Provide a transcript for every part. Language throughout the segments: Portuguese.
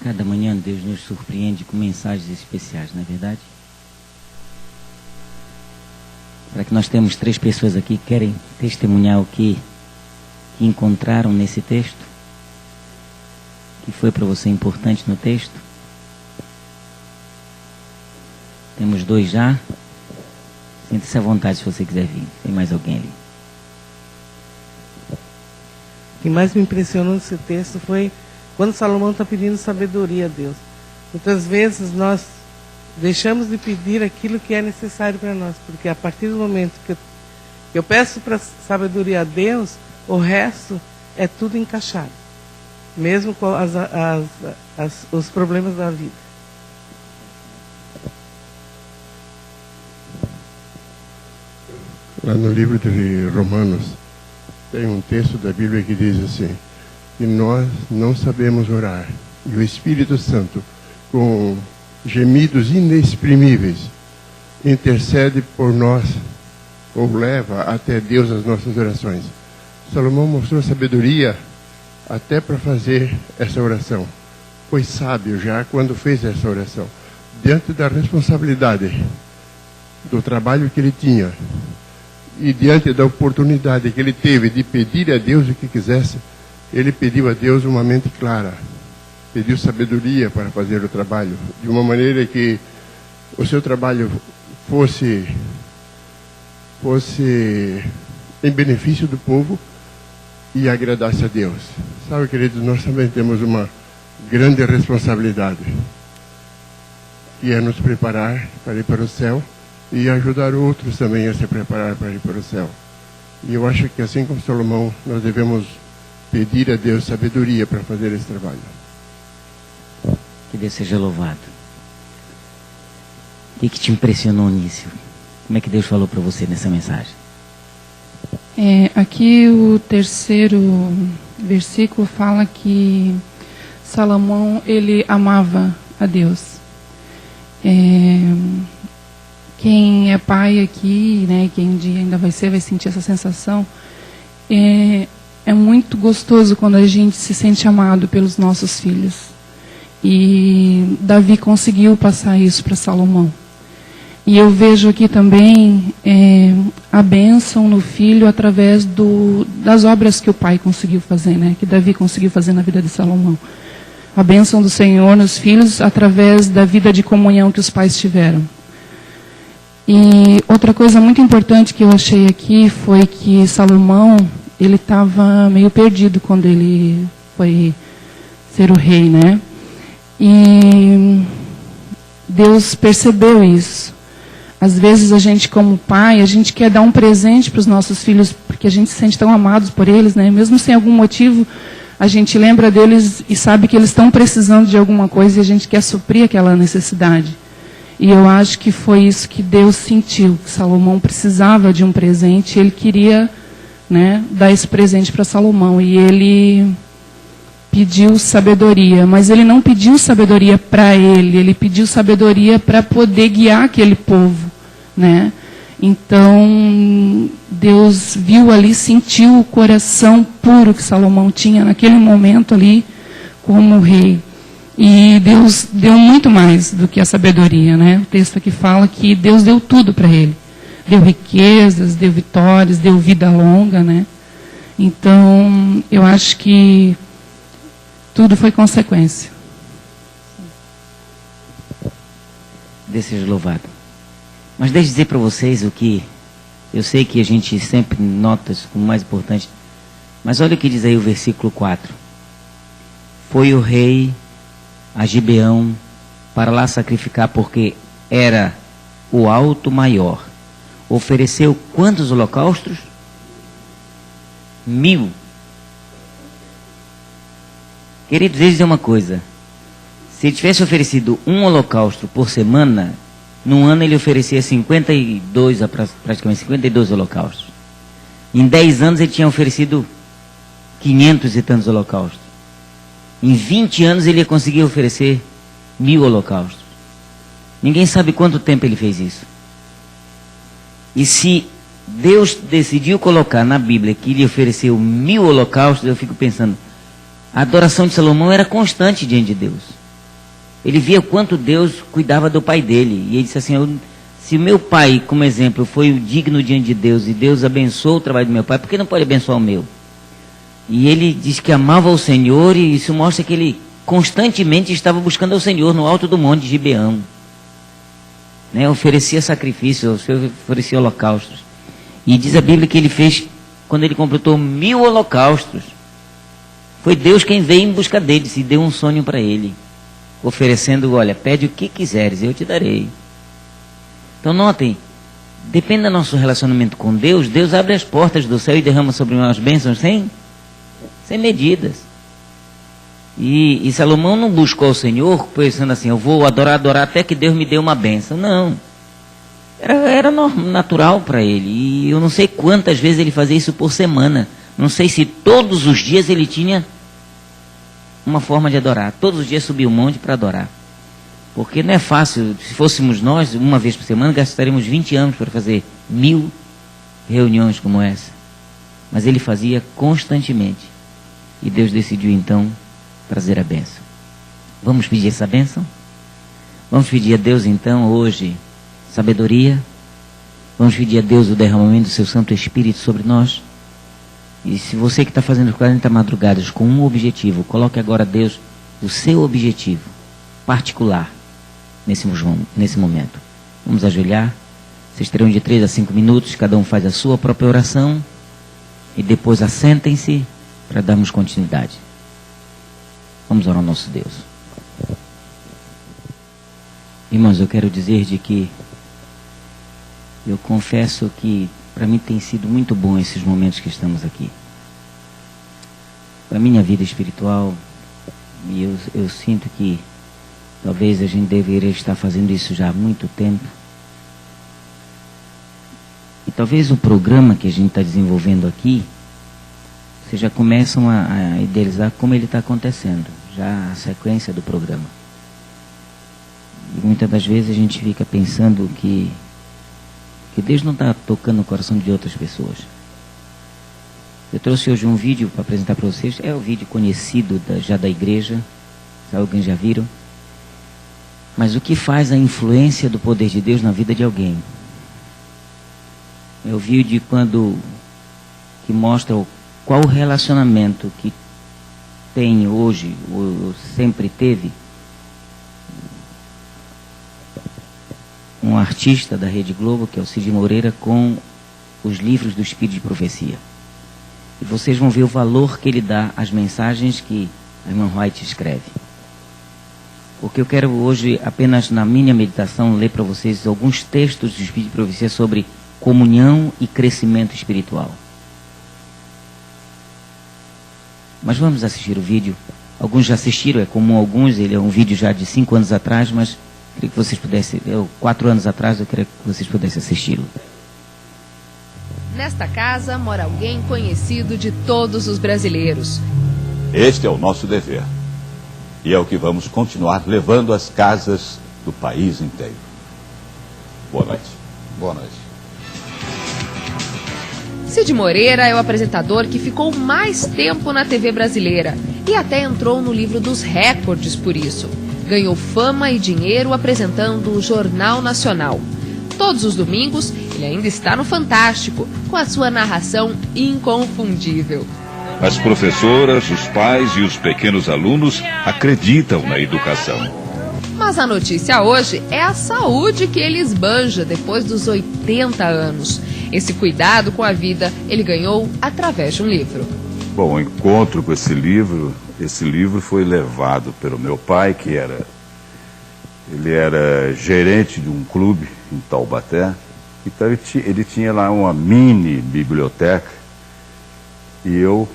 Cada manhã Deus nos surpreende com mensagens especiais, não é verdade? Para que nós temos 3 pessoas aqui que querem testemunhar o que encontraram nesse texto, que foi para você importante no texto. Temos 2 já. Sinta-se à vontade se você quiser vir. Tem mais alguém ali? O que mais me impressionou nesse texto foi quando Salomão está pedindo sabedoria a Deus. Muitas vezes nós deixamos de pedir aquilo que é necessário para nós, porque a partir do momento que eu peço para sabedoria a Deus, o resto é tudo encaixado, mesmo com os problemas da vida. Lá no livro de Romanos, tem um texto da Bíblia que diz assim, que nós não sabemos orar, e o Espírito Santo, com gemidos inexprimíveis, intercede por nós, ou leva até Deus as nossas orações. Salomão mostrou sabedoria até para fazer essa oração. Foi sábio já quando fez essa oração, diante da responsabilidade do trabalho que ele tinha, e diante da oportunidade que ele teve de pedir a Deus o que quisesse, ele pediu a Deus uma mente clara, pediu sabedoria para fazer o trabalho, de uma maneira que o seu trabalho fosse em benefício do povo e agradasse a Deus. Sabe, queridos, nós também temos uma grande responsabilidade, que é nos preparar para ir para o céu e ajudar outros também a se preparar para ir para o céu. E eu acho que assim como Salomão, nós devemos pedir a Deus sabedoria para fazer esse trabalho. Que Deus seja louvado. O que te impressionou nisso? Como é que Deus falou para você nessa mensagem? Aqui o 3º versículo fala que Salomão, ele amava a Deus. Quem é pai aqui, né, quem um dia ainda vai sentir essa sensação. É muito gostoso quando a gente se sente amado pelos nossos filhos. E Davi conseguiu passar isso para Salomão. E eu vejo aqui também a bênção no filho através das obras que o pai conseguiu fazer, né? Que Davi conseguiu fazer na vida de Salomão. A bênção do Senhor nos filhos através da vida de comunhão que os pais tiveram. E outra coisa muito importante que eu achei aqui foi que Salomão, ele estava meio perdido quando ele foi ser o rei, né? E Deus percebeu isso. Às vezes a gente, como pai, a gente quer dar um presente para os nossos filhos, porque a gente se sente tão amados por eles, né? Mesmo sem algum motivo, a gente lembra deles e sabe que eles estão precisando de alguma coisa e a gente quer suprir aquela necessidade. E eu acho que foi isso que Deus sentiu, que Salomão precisava de um presente, ele queria, né, dar esse presente para Salomão. E ele pediu sabedoria, mas ele não pediu sabedoria para ele pediu sabedoria para poder guiar aquele povo, né? Então, Deus viu ali, sentiu o coração puro que Salomão tinha naquele momento ali como rei. E Deus deu muito mais do que a sabedoria, né? O texto aqui fala que Deus deu tudo para ele. Deu riquezas, deu vitórias, deu vida longa, né? Então, eu acho que tudo foi consequência. Deus seja louvado. Mas deixe eu dizer para vocês o que eu sei que a gente sempre nota isso como mais importante. Mas olha o que diz aí o versículo 4. Foi o rei a Gibeão para lá sacrificar, porque era o alto maior. Ofereceu quantos holocaustos? 1000. Queridos, deixa eu dizer uma coisa. Se ele tivesse oferecido um holocausto por semana, num ano ele oferecia 52, praticamente 52 holocaustos. Em 10 anos ele tinha oferecido 500 e tantos holocaustos. Em 20 anos ele ia conseguir oferecer 1000 holocaustos. Ninguém sabe quanto tempo ele fez isso. E se Deus decidiu colocar na Bíblia que ele ofereceu 1000 holocaustos, eu fico pensando, a adoração de Salomão era constante diante de Deus. Ele via quanto Deus cuidava do pai dele. E ele disse assim, se o meu pai, como exemplo, foi o digno diante de Deus, e Deus abençoou o trabalho do meu pai, por que não pode abençoar o meu? E ele diz que amava o Senhor, e isso mostra que ele constantemente estava buscando ao Senhor no alto do monte de Gibeão. Né? Oferecia sacrifícios, oferecia holocaustos. E diz a Bíblia que ele fez, quando ele completou 1000 holocaustos, foi Deus quem veio em busca dele, e deu um sonho para ele, oferecendo, olha, pede o que quiseres, eu te darei. Então notem, depende do nosso relacionamento com Deus, Deus abre as portas do céu e derrama sobre nós bênçãos sem medidas. E Salomão não buscou o Senhor pensando assim, eu vou adorar até que Deus me dê uma bênção. Não. Era natural para ele. E eu não sei quantas vezes ele fazia isso por semana. Não sei se todos os dias ele tinha uma forma de adorar. Todos os dias subia o monte para adorar. Porque não é fácil. Se fôssemos nós, uma vez por semana, gastaríamos 20 anos para fazer 1000 reuniões como essa. Mas ele fazia constantemente. E Deus decidiu então trazer a bênção. Vamos pedir essa bênção? Vamos pedir a Deus então hoje sabedoria. Vamos pedir a Deus o derramamento do seu Santo Espírito sobre nós. E se você que está fazendo 40 madrugadas com um objetivo, coloque agora a Deus o seu objetivo particular nesse momento. Vamos ajoelhar. Vocês terão de 3 a 5 minutos, cada um faz a sua própria oração. E depois assentem-se para darmos continuidade. Vamos orar ao nosso Deus. Irmãos, eu quero dizer de que eu confesso que para mim tem sido muito bom esses momentos que estamos aqui. Para a minha vida espiritual, e eu sinto que talvez a gente deveria estar fazendo isso já há muito tempo. E talvez o programa que a gente está desenvolvendo aqui, vocês já começam a idealizar como ele está acontecendo, já a sequência do programa. E muitas das vezes a gente fica pensando que Deus não está tocando no coração de outras pessoas. Eu trouxe hoje um vídeo para apresentar para vocês. É um vídeo conhecido já da igreja. Se alguém já viram. Mas o que faz a influência do poder de Deus na vida de alguém? É o vídeo que mostra qual o relacionamento que tem hoje, ou sempre teve, um artista da Rede Globo, que é o Cid Moreira, com os livros do Espírito de Profecia. E vocês vão ver o valor que ele dá às mensagens que a irmã White escreve. Porque eu quero hoje, apenas na minha meditação, ler para vocês alguns textos do Espírito de Profecia sobre comunhão e crescimento espiritual. Mas vamos assistir o vídeo. Alguns já assistiram, é comum alguns, ele é um vídeo já de 5 anos atrás, mas queria que vocês pudessem, 4 anos atrás, eu queria que vocês pudessem assisti-lo. Nesta casa mora alguém conhecido de todos os brasileiros. Este é o nosso dever. E é o que vamos continuar levando às casas do país inteiro. Boa noite. Boa noite. Cid Moreira é o apresentador que ficou mais tempo na TV brasileira e até entrou no livro dos recordes por isso. Ganhou fama e dinheiro apresentando o Jornal Nacional. Todos os domingos, ele ainda está no Fantástico, com a sua narração inconfundível. As professoras, os pais e os pequenos alunos acreditam na educação. Mas a notícia hoje é a saúde que ele esbanja depois dos 80 anos. Esse cuidado com a vida ele ganhou através de um livro. Bom, o encontro com esse livro foi levado pelo meu pai, ele era gerente de um clube em Taubaté. Então ele tinha lá uma mini biblioteca e eu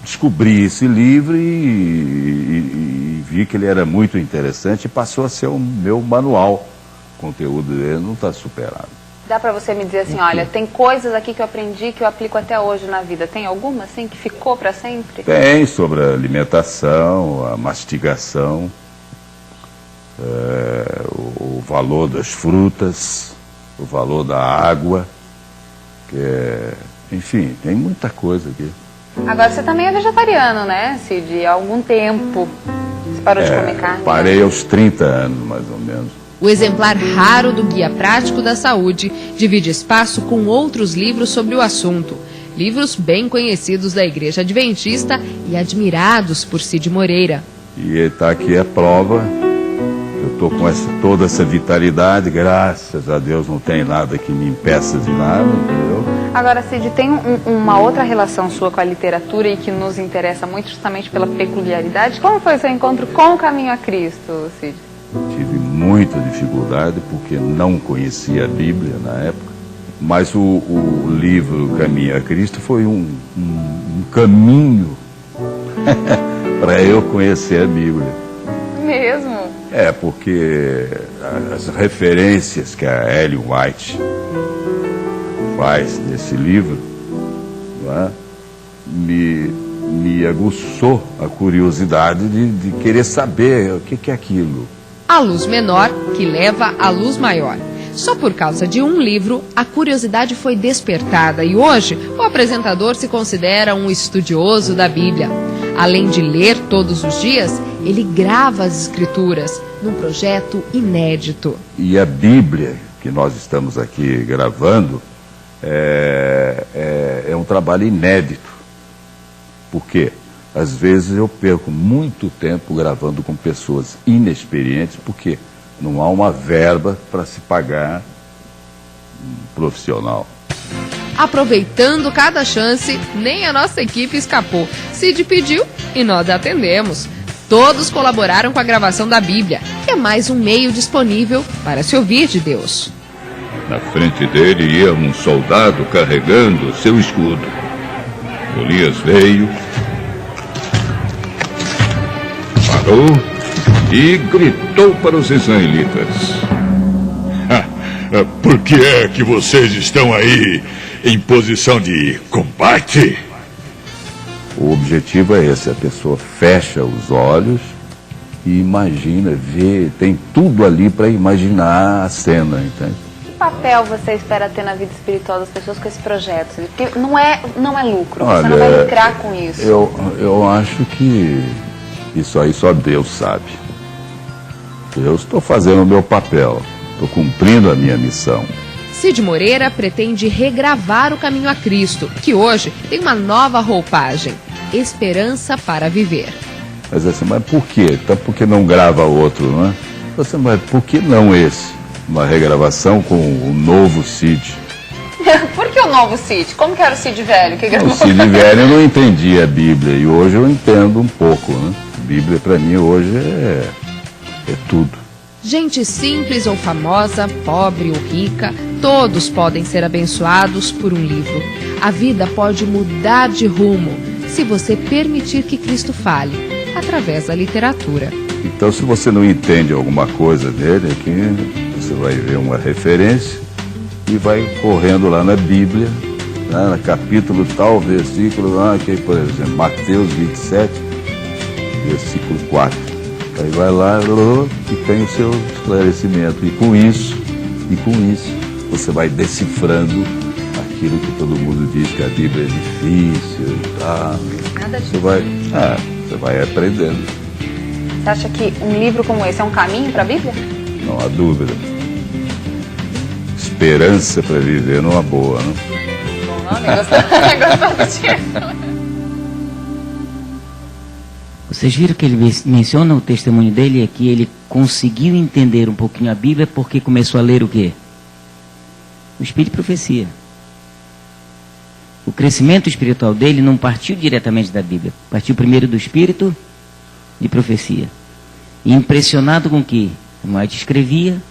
descobri esse livro e vi que ele era muito interessante e passou a ser o meu manual. O conteúdo dele não está superado. Dá para você me dizer assim, olha, tem coisas aqui que eu aprendi que eu aplico até hoje na vida. Tem alguma assim que ficou para sempre? Tem, sobre a alimentação, a mastigação, o valor das frutas, o valor da água, enfim, tem muita coisa aqui. Agora você também é vegetariano, né, Cid? Há algum tempo você parou de comer carne? Parei aos 30 anos, mais ou menos. O exemplar raro do Guia Prático da Saúde divide espaço com outros livros sobre o assunto. Livros bem conhecidos da Igreja Adventista e admirados por Cid Moreira. E está aqui a prova. Eu estou com toda essa vitalidade, graças a Deus não tem nada que me impeça de nada, entendeu? Agora, Cid, tem uma outra relação sua com a literatura e que nos interessa muito justamente pela peculiaridade. Como foi o seu encontro com o Caminho a Cristo, Cid? Tive muita dificuldade porque não conhecia a Bíblia na época, mas o livro Caminho a Cristo foi um caminho para eu conhecer a Bíblia. Mesmo? Porque as referências que a Ellen White faz nesse livro, não é, me aguçou a curiosidade de querer saber o que é aquilo. A luz menor que leva à luz maior. Só por causa de um livro, a curiosidade foi despertada e hoje o apresentador se considera um estudioso da Bíblia. Além de ler todos os dias, ele grava as escrituras num projeto inédito. E a Bíblia que nós estamos aqui gravando é um trabalho inédito. Por quê? Às vezes eu perco muito tempo gravando com pessoas inexperientes, porque não há uma verba para se pagar um profissional. Aproveitando cada chance, nem a nossa equipe escapou. Cid pediu e nós atendemos. Todos colaboraram com a gravação da Bíblia, que é mais um meio disponível para se ouvir de Deus. Na frente dele ia um soldado carregando seu escudo. Golias veio, parou e gritou para os israelitas: por que é que vocês estão aí em posição de combate? O objetivo é esse, a pessoa fecha os olhos e imagina, vê, tem tudo ali para imaginar a cena, entende? Que papel você espera ter na vida espiritual das pessoas com esse projeto? Porque não é lucro, Olha, você não vai lucrar com isso. Eu acho que isso aí só Deus sabe. Eu estou fazendo o meu papel, estou cumprindo a minha missão. Cid Moreira pretende regravar o Caminho a Cristo, que hoje tem uma nova roupagem: Esperança para Viver. Mas assim, mas por quê? Então por que não grava outro, não é? Você, mas por que não esse? Uma regravação com o novo Cid. Por que o novo Cid? Como que era o Cid velho? O Cid velho eu não entendia a Bíblia e hoje eu entendo um pouco, né? A Bíblia para mim hoje é tudo. Gente simples ou famosa, pobre ou rica, todos podem ser abençoados por um livro. A vida pode mudar de rumo se você permitir que Cristo fale, através da literatura. Então, se você não entende alguma coisa dele, aqui você vai ver uma referência e vai correndo lá na Bíblia, né, no capítulo tal, versículo lá, que por exemplo, Mateus 27, versículo 4. Aí vai lá e tem o seu esclarecimento. E com isso, você vai decifrando aquilo que todo mundo diz que a Bíblia é difícil e tal. Nada disso. Você vai aprendendo. Você acha que um livro como esse é um caminho para a Bíblia? Não há dúvida. Esperança para viver numa boa, né? nome? Gostou do título? Vocês viram que ele menciona o testemunho dele, é que ele conseguiu entender um pouquinho a Bíblia porque começou a ler o quê? O Espírito de Profecia. O crescimento espiritual dele não partiu diretamente da Bíblia, partiu primeiro do Espírito de Profecia. E impressionado com o que a White escrevia,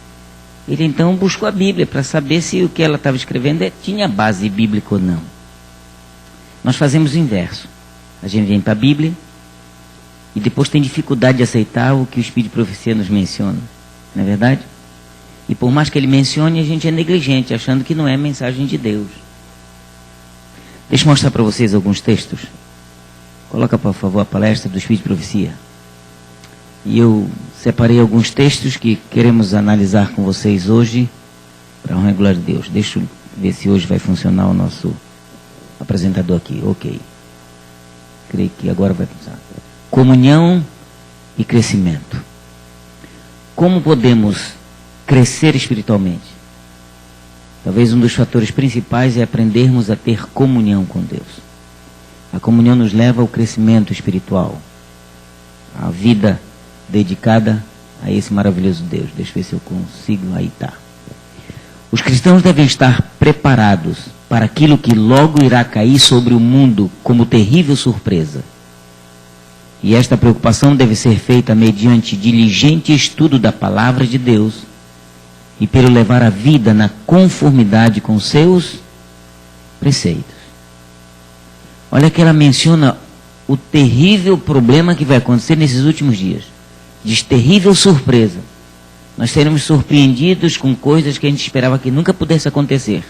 ele então buscou a Bíblia para saber se o que ela estava escrevendo tinha base bíblica ou não. Nós fazemos o inverso. A gente vem para a Bíblia e depois tem dificuldade de aceitar o que o Espírito de Profecia nos menciona. Não é verdade? E por mais que ele mencione, a gente é negligente, achando que não é mensagem de Deus. Deixa eu mostrar para vocês alguns textos. Coloca, por favor, a palestra do Espírito de Profecia. E eu separei alguns textos que queremos analisar com vocês hoje, para a honra e glória de Deus. Deixa eu ver se hoje vai funcionar o nosso apresentador aqui. Ok. Creio que agora vai funcionar. Comunhão e crescimento. Como podemos crescer espiritualmente? Talvez um dos fatores principais é aprendermos a ter comunhão com Deus. A comunhão nos leva ao crescimento espiritual, à vida dedicada a esse maravilhoso Deus. Deixa eu ver se eu consigo. Aí tá. Os cristãos devem estar preparados para aquilo que logo irá cair sobre o mundo como terrível surpresa. E esta preocupação deve ser feita mediante diligente estudo da palavra de Deus e pelo levar a vida na conformidade com seus preceitos. Olha que ela menciona o terrível problema que vai acontecer nesses últimos dias. Diz terrível surpresa. Nós seremos surpreendidos com coisas que a gente esperava que nunca pudesse acontecer.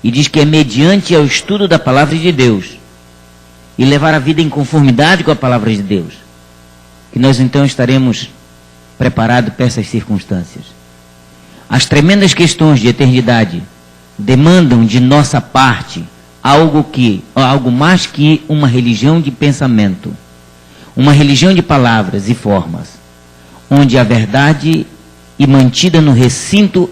E diz que é mediante ao estudo da palavra de Deus e levar a vida em conformidade com a palavra de Deus, que nós então estaremos preparados para essas circunstâncias. As tremendas questões de eternidade demandam de nossa parte algo mais que uma religião de pensamento, uma religião de palavras e formas, onde a verdade é mantida no recinto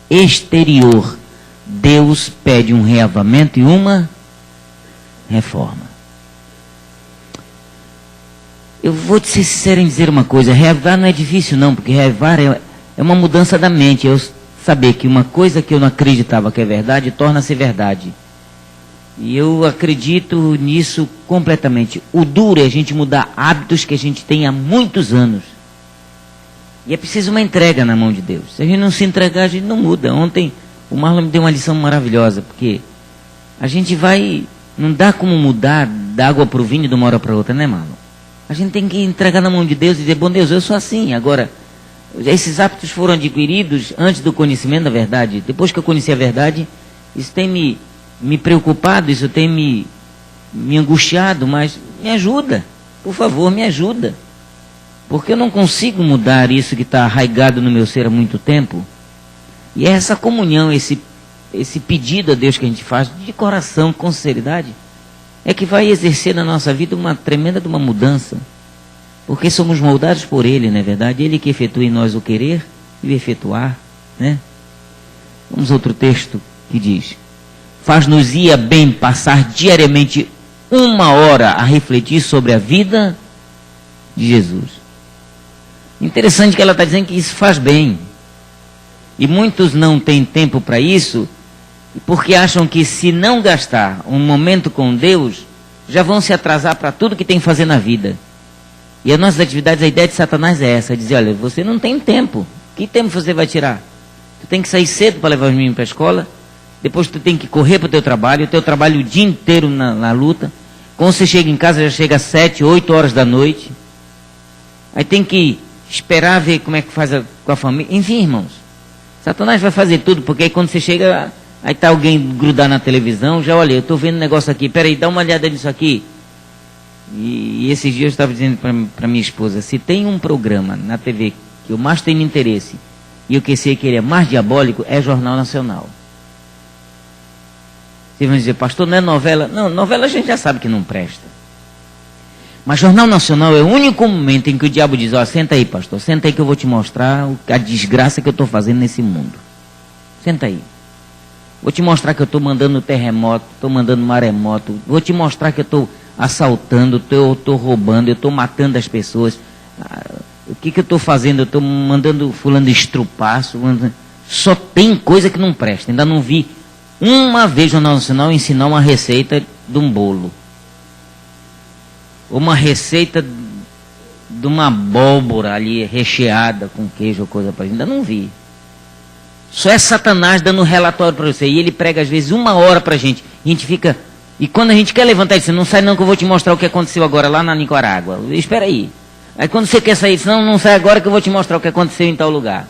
exterior. Deus pede um reavamento e uma reforma. Eu vou te ser sincero em dizer uma coisa, reavivar não é difícil não, porque reavivar é uma mudança da mente, eu saber que uma coisa que eu não acreditava que é verdade, torna-se verdade. E eu acredito nisso completamente. O duro é a gente mudar hábitos que a gente tem há muitos anos. E é preciso uma entrega na mão de Deus. Se a gente não se entregar, a gente não muda. Ontem o Marlon me deu uma lição maravilhosa, porque a gente vai, não dá como mudar da água para o vinho de uma hora para outra, né, Marlon? A gente tem que entregar na mão de Deus e dizer, bom Deus, eu sou assim. Agora, esses hábitos foram adquiridos antes do conhecimento da verdade. Depois que eu conheci a verdade, isso tem me preocupado, isso tem me angustiado, mas me ajuda, por favor, me ajuda. Porque eu não consigo mudar isso que está arraigado no meu ser há muito tempo. E é essa comunhão, esse pedido a Deus que a gente faz de coração, com sinceridade, é que vai exercer na nossa vida uma tremenda de uma mudança. Porque somos moldados por Ele, não é verdade? Ele que efetua em nós o querer e o efetuar, né? Vamos a outro texto que diz: faz-nos ia bem passar diariamente 1 hora a refletir sobre a vida de Jesus. Interessante que ela está dizendo que isso faz bem. E muitos não têm tempo para isso, porque acham que se não gastar um momento com Deus, já vão se atrasar para tudo que tem que fazer na vida. E as nossas atividades, a ideia de Satanás é essa, é dizer, olha, você não tem tempo. Que tempo você vai tirar? Tu tem que sair cedo para levar os meninos para a escola, depois tu tem que correr para o teu trabalho o dia inteiro na luta. Quando você chega em casa, já chega às 7, 8 horas da noite. Aí tem que esperar ver como é que faz com a família. Enfim, irmãos, Satanás vai fazer tudo, porque aí quando você chega, aí está alguém grudar na televisão, já olha, eu estou vendo um negócio aqui, peraí, dá uma olhada nisso aqui. E esses dias eu estava dizendo para minha esposa, se tem um programa na TV que eu mais tenho interesse, e eu que sei que ele é mais diabólico, é Jornal Nacional. Vocês vão dizer, pastor, não é novela? Não, novela a gente já sabe que não presta. Mas Jornal Nacional é o único momento em que o diabo diz, ó, senta aí, pastor, senta aí que eu vou te mostrar a desgraça que eu estou fazendo nesse mundo. Senta aí. Vou te mostrar que eu estou mandando terremoto, estou mandando maremoto. Vou te mostrar que eu estou assaltando, eu estou roubando, eu estou matando as pessoas. O que eu estou fazendo? Eu estou mandando fulano estrupaço. Só tem coisa que não presta. Ainda não vi uma vez no Jornal Nacional ensinar uma receita de um bolo. Ou uma receita de uma abóbora ali recheada com queijo ou coisa para ainda não vi. Só é Satanás dando relatório para você. E ele prega às vezes 1 hora para a gente. E a gente fica... E quando a gente quer levantar, ele diz, não sai não que eu vou te mostrar o que aconteceu agora lá na Nicarágua. Espera aí. Aí quando você quer sair, não sai agora que eu vou te mostrar o que aconteceu em tal lugar.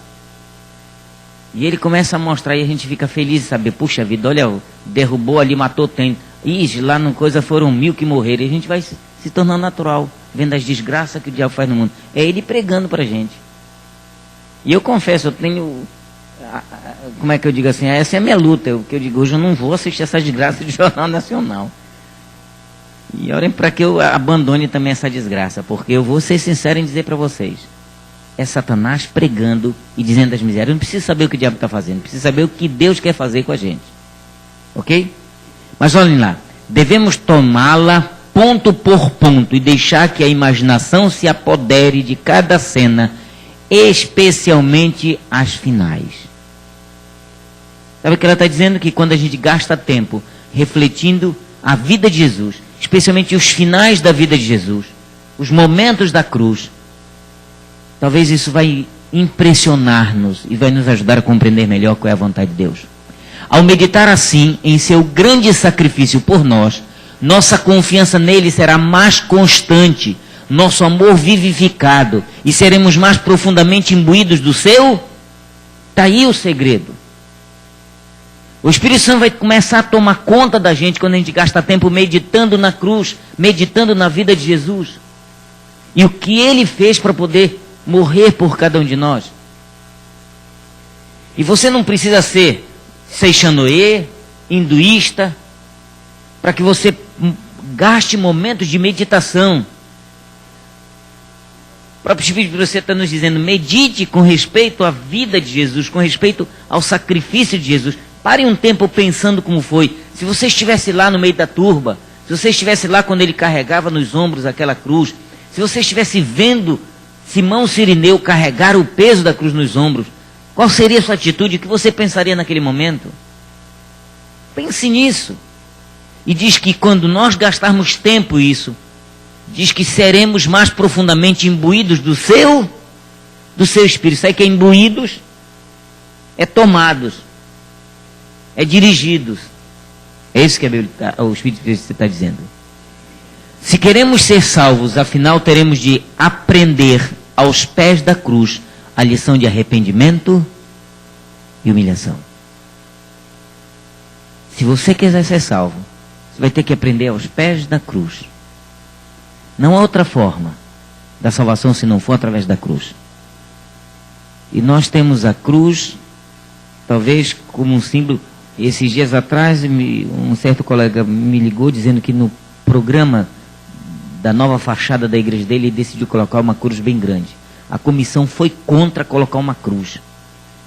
E ele começa a mostrar e a gente fica feliz de saber, puxa vida, olha, derrubou ali, matou, tem. Ixi, lá no coisa foram 1000 que morreram. E a gente vai se tornando natural, vendo as desgraças que o diabo faz no mundo. É ele pregando pra gente. E eu confesso, eu tenho... Como é que eu digo assim? Essa é a minha luta. O que eu digo, hoje eu não vou assistir essa desgraça de Jornal Nacional. E orem para que eu abandone também essa desgraça, porque eu vou ser sincero em dizer para vocês, é Satanás pregando e dizendo as misérias. Eu não preciso saber o que o diabo está fazendo, preciso saber o que Deus quer fazer com a gente. Ok? Mas olhem lá, devemos tomá-la ponto por ponto e deixar que a imaginação se apodere de cada cena, especialmente as finais. Sabe o que ela está dizendo? Que quando a gente gasta tempo refletindo a vida de Jesus, especialmente os finais da vida de Jesus, os momentos da cruz, talvez isso vai impressionar-nos e vai nos ajudar a compreender melhor qual é a vontade de Deus. Ao meditar assim em seu grande sacrifício por nós, nossa confiança nele será mais constante, nosso amor vivificado e seremos mais profundamente imbuídos do seu. Está aí o segredo. O Espírito Santo vai começar a tomar conta da gente quando a gente gasta tempo meditando na cruz, meditando na vida de Jesus. E o que ele fez para poder morrer por cada um de nós. E você não precisa ser seixanoê, hinduísta, para que você gaste momentos de meditação. O próprio Espírito de você está nos dizendo, medite com respeito à vida de Jesus, com respeito ao sacrifício de Jesus. Pare um tempo pensando como foi. Se você estivesse lá no meio da turba, se você estivesse lá quando ele carregava nos ombros aquela cruz, se você estivesse vendo Simão Cirineu carregar o peso da cruz nos ombros, qual seria a sua atitude? O que você pensaria naquele momento? Pense nisso. E diz que quando nós gastarmos tempo isso, diz que seremos mais profundamente imbuídos do seu Espírito. Sabe que é imbuídos? É tomados. É dirigidos. É isso que o Espírito está dizendo. Se queremos ser salvos, afinal teremos de aprender aos pés da cruz a lição de arrependimento e humilhação. Se você quiser ser salvo, você vai ter que aprender aos pés da cruz. Não há outra forma da salvação se não for através da cruz. E nós temos a cruz, talvez como um símbolo. Esses dias atrás, um certo colega me ligou dizendo que no programa da nova fachada da igreja dele, ele decidiu colocar uma cruz bem grande. A comissão foi contra colocar uma cruz,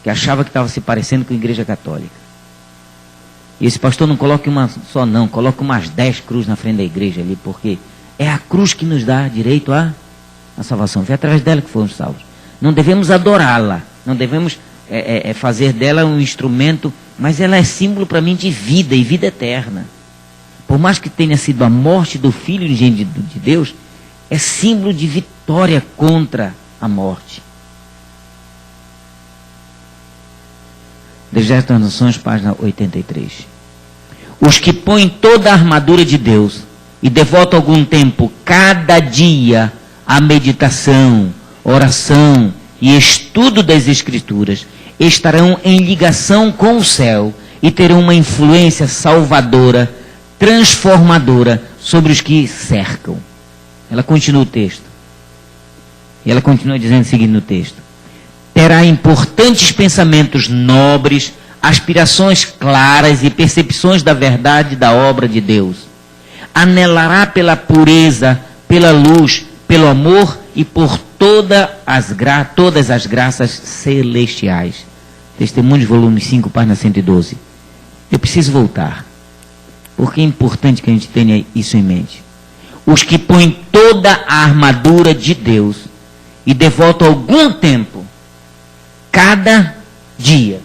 que achava que estava se parecendo com a igreja católica. E esse pastor não coloque uma só não, coloque umas 10 cruzes na frente da igreja ali, porque é a cruz que nos dá direito à salvação. Foi através dela que fomos salvos. Não devemos adorá-la, não devemos fazer dela um instrumento, mas ela é símbolo para mim de vida e vida eterna. Por mais que tenha sido a morte do Filho unigênito de Deus, é símbolo de vitória contra a morte. Deserto das Nações, página 83. Os que põem toda a armadura de Deus e devotam algum tempo, cada dia, à meditação, oração e estudo das Escrituras, estarão em ligação com o céu e terão uma influência salvadora, transformadora sobre os que cercam. Ela continua o texto. E ela continua dizendo, seguindo o texto. Terá importantes pensamentos nobres, aspirações claras e percepções da verdade da obra de Deus. Anelará pela pureza, pela luz, pelo amor e por todas as graças celestiais. Testemunhos, volume 5, página 112. Eu preciso voltar. Porque é importante que a gente tenha isso em mente. Os que põem toda a armadura de Deus e devotam algum tempo, cada dia.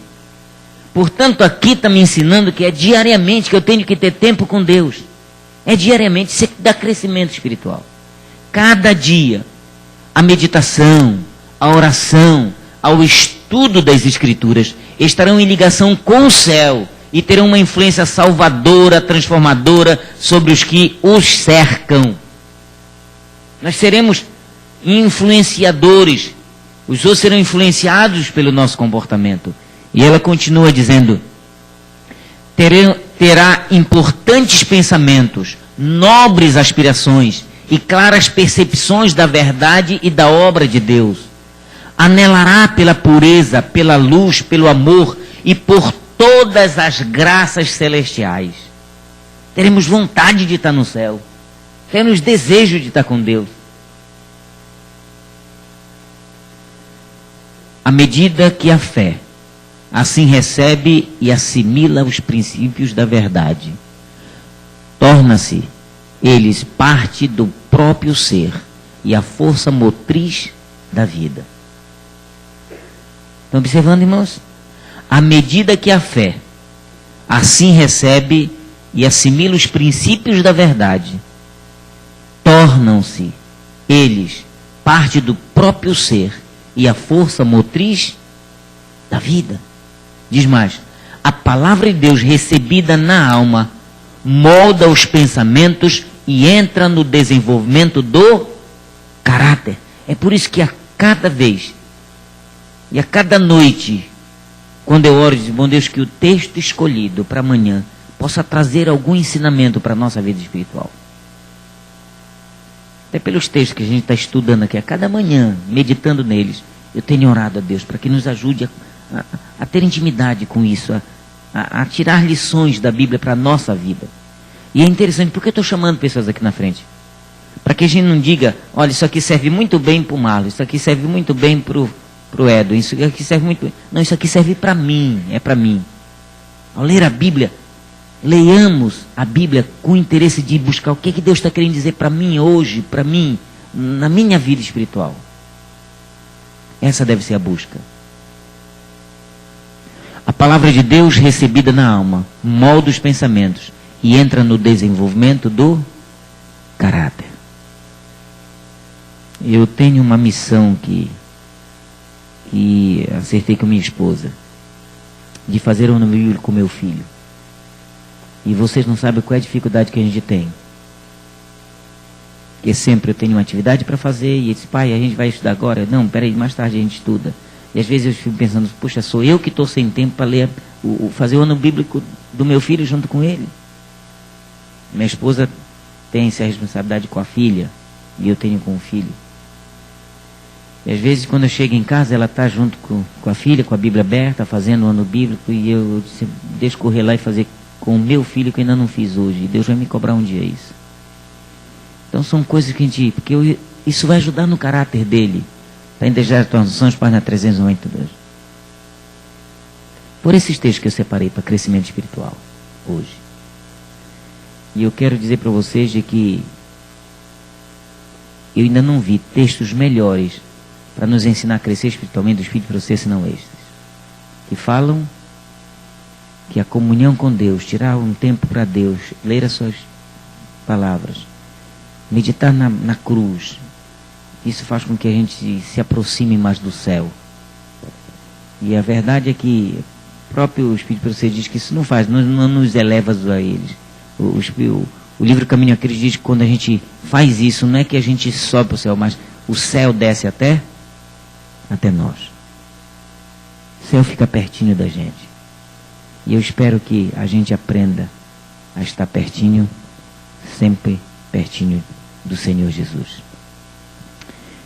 Portanto, aqui está me ensinando que é diariamente que eu tenho que ter tempo com Deus. É diariamente, isso dá crescimento espiritual. Cada dia, a meditação, a oração, ao estudo das Escrituras estarão em ligação com o céu e terão uma influência salvadora, transformadora sobre os que os cercam. Nós seremos influenciadores, os outros serão influenciados pelo nosso comportamento. E ela continua dizendo, terá importantes pensamentos, nobres aspirações e claras percepções da verdade e da obra de Deus. Anelará pela pureza, pela luz, pelo amor e por todas as graças celestiais. Teremos vontade de estar no céu. Teremos desejo de estar com Deus. À medida que a fé assim recebe e assimila os princípios da verdade, torna-se eles parte do próprio ser e a força motriz da vida. Estão observando, irmãos? À medida que a fé assim recebe e assimila os princípios da verdade, tornam-se eles parte do próprio ser e a força motriz da vida. Diz mais, a palavra de Deus recebida na alma molda os pensamentos e entra no desenvolvimento do caráter. É por isso que a cada vez e a cada noite, quando eu oro, diz, bom Deus, que o texto escolhido para amanhã possa trazer algum ensinamento para a nossa vida espiritual. Até pelos textos que a gente está estudando aqui, a cada manhã, meditando neles, eu tenho orado a Deus para que nos ajude a ter intimidade com isso, a tirar lições da Bíblia para a nossa vida. E é interessante, por que eu estou chamando pessoas aqui na frente? Para que a gente não diga, olha, isso aqui serve muito bem para o Marlon, isso aqui serve muito bem para o Edo, isso aqui serve muito bem. Não, isso aqui serve para mim, é para mim. Ao ler a Bíblia, leiamos a Bíblia com o interesse de buscar o que Deus está querendo dizer para mim hoje, para mim, na minha vida espiritual. Essa deve ser a busca. A palavra de Deus recebida na alma molda os pensamentos e entra no desenvolvimento do caráter. Eu tenho uma missão que acertei com minha esposa, de fazer um ano bíblico com meu filho. E vocês não sabem qual é a dificuldade que a gente tem. Porque sempre eu tenho uma atividade para fazer e ele diz, pai, a gente vai estudar agora? Não, peraí, mais tarde a gente estuda. E às vezes eu fico pensando, puxa, sou eu que estou sem tempo para ler, fazer o ano bíblico do meu filho junto com ele. Minha esposa tem essa responsabilidade com a filha e eu tenho com o filho. E às vezes quando eu chego em casa, ela está junto com a filha, com a Bíblia aberta, fazendo o ano bíblico, e eu disse, deixa eu correr lá e fazer com o meu filho que eu ainda não fiz hoje. E Deus vai me cobrar um dia isso. Então são coisas que a gente... Porque isso vai ajudar no caráter dele. Está em Declarações, página 392. Por esses textos que eu separei para crescimento espiritual, hoje. E eu quero dizer para vocês de que eu ainda não vi textos melhores para nos ensinar a crescer espiritualmente dos filhos para vocês, senão estes. Que falam que a comunhão com Deus, tirar um tempo para Deus, ler as suas palavras, meditar na cruz, isso faz com que a gente se aproxime mais do céu. E a verdade é que o próprio Espírito para você diz que isso não faz, não nos eleva a eles. O livro Caminho a Cristo diz que quando a gente faz isso, não é que a gente sobe para o céu, mas o céu desce até nós. O céu fica pertinho da gente. E eu espero que a gente aprenda a estar pertinho, sempre pertinho do Senhor Jesus.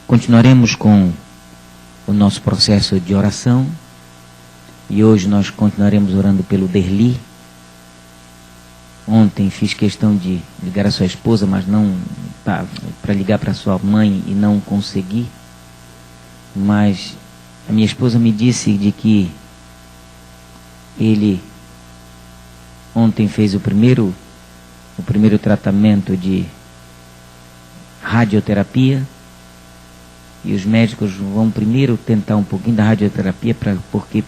Continuaremos com o nosso processo de oração. E hoje nós continuaremos orando pelo Derli. Ontem fiz questão de ligar a sua esposa, mas não para ligar para sua mãe e não consegui. Mas a minha esposa me disse de que ele ontem fez o primeiro tratamento de radioterapia, e os médicos vão primeiro tentar um pouquinho da radioterapia, porque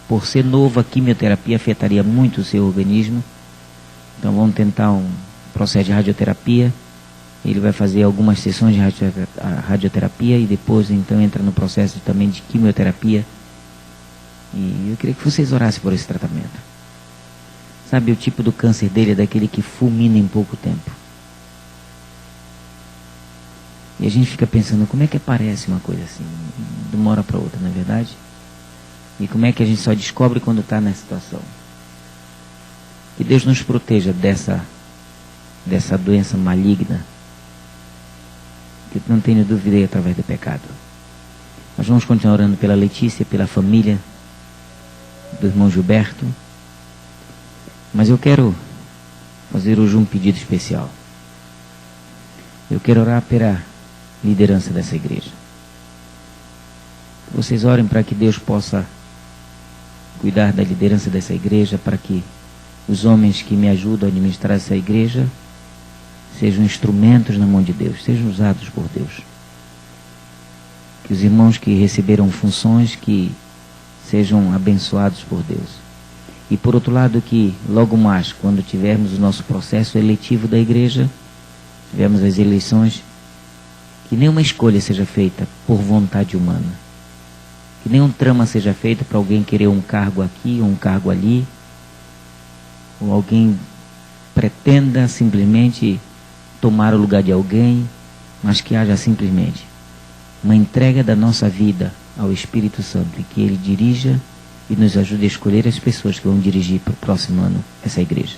por ser novo a quimioterapia afetaria muito o seu organismo. Então vão tentar um processo de radioterapia. Ele vai fazer algumas sessões de radioterapia e depois então entra no processo também de quimioterapia. E eu queria que vocês orassem por esse tratamento. Sabe, o tipo do câncer dele é daquele que fulmina em pouco tempo. E a gente fica pensando, como é que aparece uma coisa assim, de uma hora para outra, não é verdade? E como é que a gente só descobre quando está nessa situação? Que Deus nos proteja dessa doença maligna, que não tenho dúvida é através do pecado. Nós vamos continuar orando pela Letícia, pela família do irmão Gilberto. Mas eu quero fazer hoje um pedido especial. Eu quero orar pela liderança dessa igreja. Vocês orem para que Deus possa cuidar da liderança dessa igreja, para que os homens que me ajudam a administrar essa igreja sejam instrumentos na mão de Deus, sejam usados por Deus. Que os irmãos que receberam funções, que sejam abençoados por Deus. E por outro lado, que logo mais, quando tivermos o nosso processo eletivo da igreja, tivermos as eleições, que nenhuma escolha seja feita por vontade humana. Que nenhum trama seja feito para alguém querer um cargo aqui ou um cargo ali, ou alguém pretenda simplesmente tomar o lugar de alguém, mas que haja simplesmente uma entrega da nossa vida ao Espírito Santo, e que Ele dirija e nos ajude a escolher as pessoas que vão dirigir para o próximo ano essa igreja.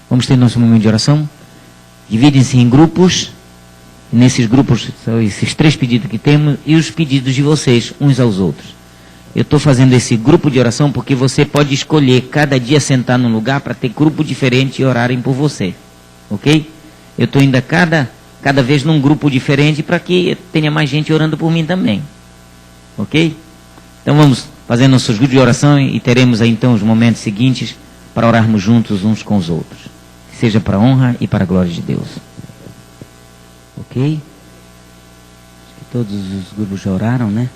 Vamos ter nosso momento de oração. Dividem-se em grupos. Nesses grupos são esses 3 pedidos que temos e os pedidos de vocês uns aos outros. Eu estou fazendo esse grupo de oração porque você pode escolher cada dia sentar num lugar para ter grupo diferente e orarem por você. Ok? Eu estou indo cada vez num grupo diferente para que tenha mais gente orando por mim também. Ok? Então vamos fazer nossos grupos de oração e teremos aí então os momentos seguintes para orarmos juntos uns com os outros. Que seja para a honra e para a glória de Deus. Ok? Acho que todos os grupos já oraram, né?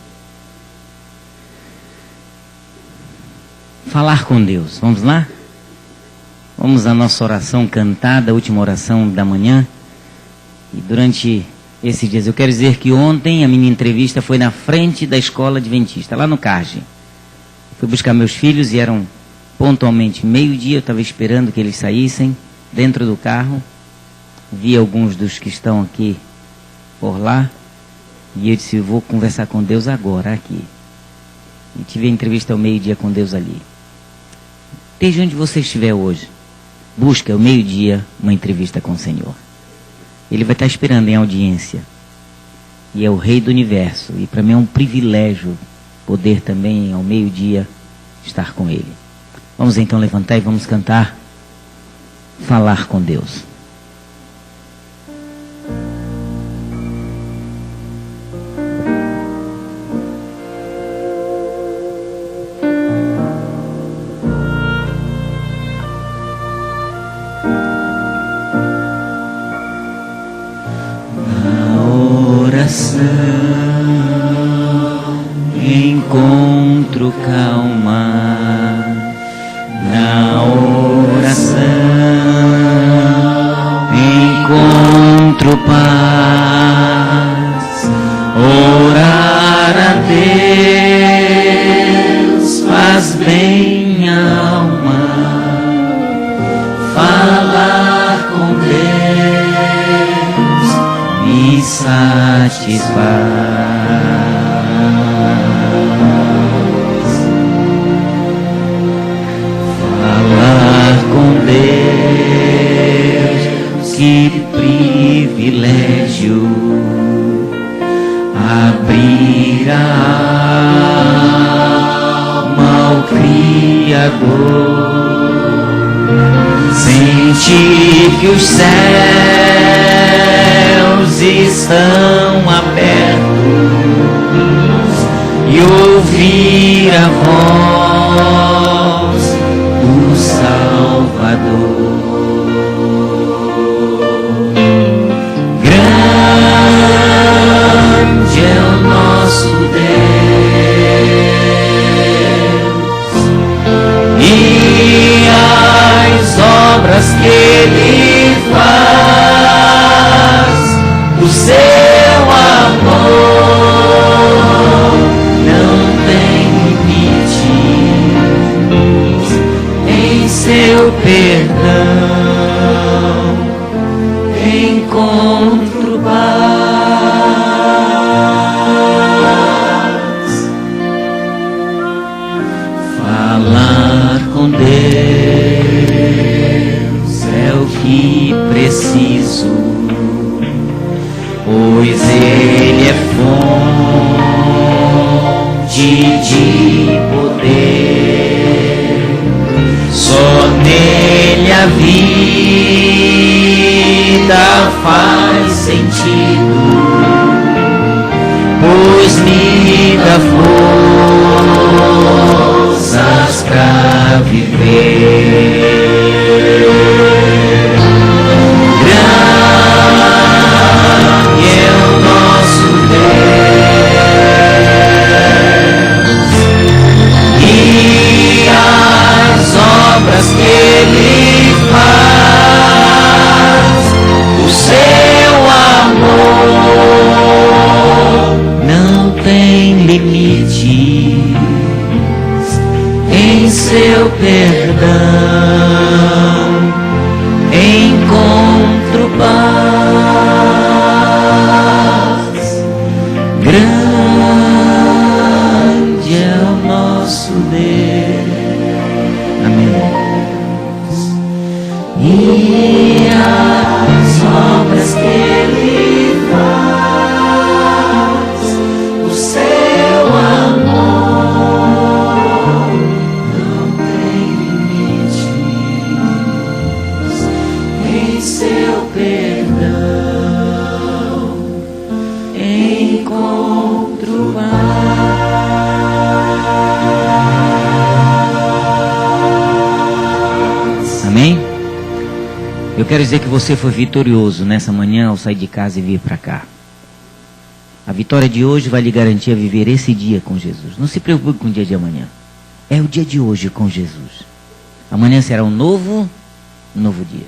Falar com Deus. Vamos lá? Vamos à nossa oração cantada, a última oração da manhã. E durante esses dias, eu quero dizer que ontem a minha entrevista foi na frente da escola adventista, lá no CARGE. Fui buscar meus filhos e eram pontualmente meio-dia, eu estava esperando que eles saíssem dentro do carro. Vi alguns dos que estão aqui por lá. E eu disse, eu vou conversar com Deus agora, aqui. E tive a entrevista ao meio-dia com Deus ali. Desde onde você estiver hoje, busca ao meio-dia uma entrevista com o Senhor. Ele vai estar esperando em audiência. E é o Rei do Universo. E para mim é um privilégio poder também ao meio-dia estar com Ele. Vamos então levantar e vamos cantar Falar com Deus. Encontro calma na oração, encontro paz, orar a Deus faz bem à alma, falar com Deus me satisfaz. Que privilégio abrir a alma ao Criador, sentir que os céus estão abertos e ouvir a voz do Salvador. pois Ele é fonte de poder. Só nele a vida faz sentido, pois me dá forças pra viver. Grande é o nosso Deus, e as obras que Ele faz, o seu amor não tem limites, em seu perdão encontro paz. Grande é o nosso Deus. Amém. E as obras que Ele faz, o seu amor não tem limites, em seu perdão encontro paz. Amém? Eu quero dizer que você foi vitorioso nessa manhã ao sair de casa e vir para cá. A vitória de hoje vai lhe garantir a viver esse dia com Jesus. Não se preocupe com o dia de amanhã. É o dia de hoje com Jesus. Amanhã será um novo dia.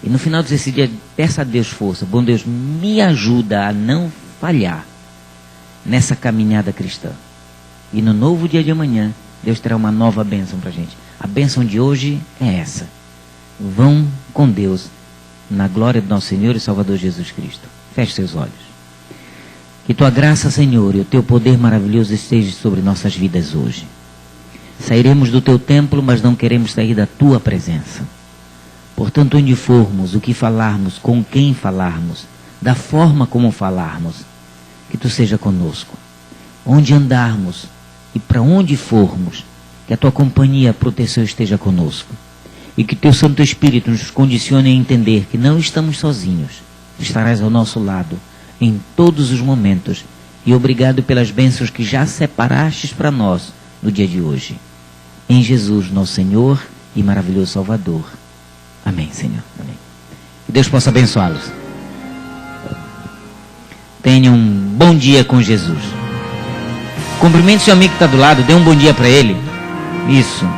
E no final desse dia, peça a Deus força. Bom Deus, me ajuda a não falhar nessa caminhada cristã. E no novo dia de amanhã, Deus terá uma nova bênção para a gente. A bênção de hoje é essa. Vão com Deus na glória do nosso Senhor e Salvador Jesus Cristo. Feche seus olhos. Que tua graça, Senhor, e o teu poder maravilhoso esteja sobre nossas vidas hoje. Sairemos do teu templo, mas não queremos sair da tua presença. Portanto, onde formos, o que falarmos, com quem falarmos, da forma como falarmos, que tu seja conosco. Onde andarmos e para onde formos, que a tua companhia, a proteção esteja conosco. E que teu Santo Espírito nos condicione a entender que não estamos sozinhos. Estarás ao nosso lado em todos os momentos. E obrigado pelas bênçãos que já separastes para nós no dia de hoje. Em Jesus, nosso Senhor e maravilhoso Salvador. Amém, Senhor. Amém. Que Deus possa abençoá-los. Tenha um bom dia com Jesus. Cumprimente seu amigo que está do lado, dê um bom dia para ele. Isso.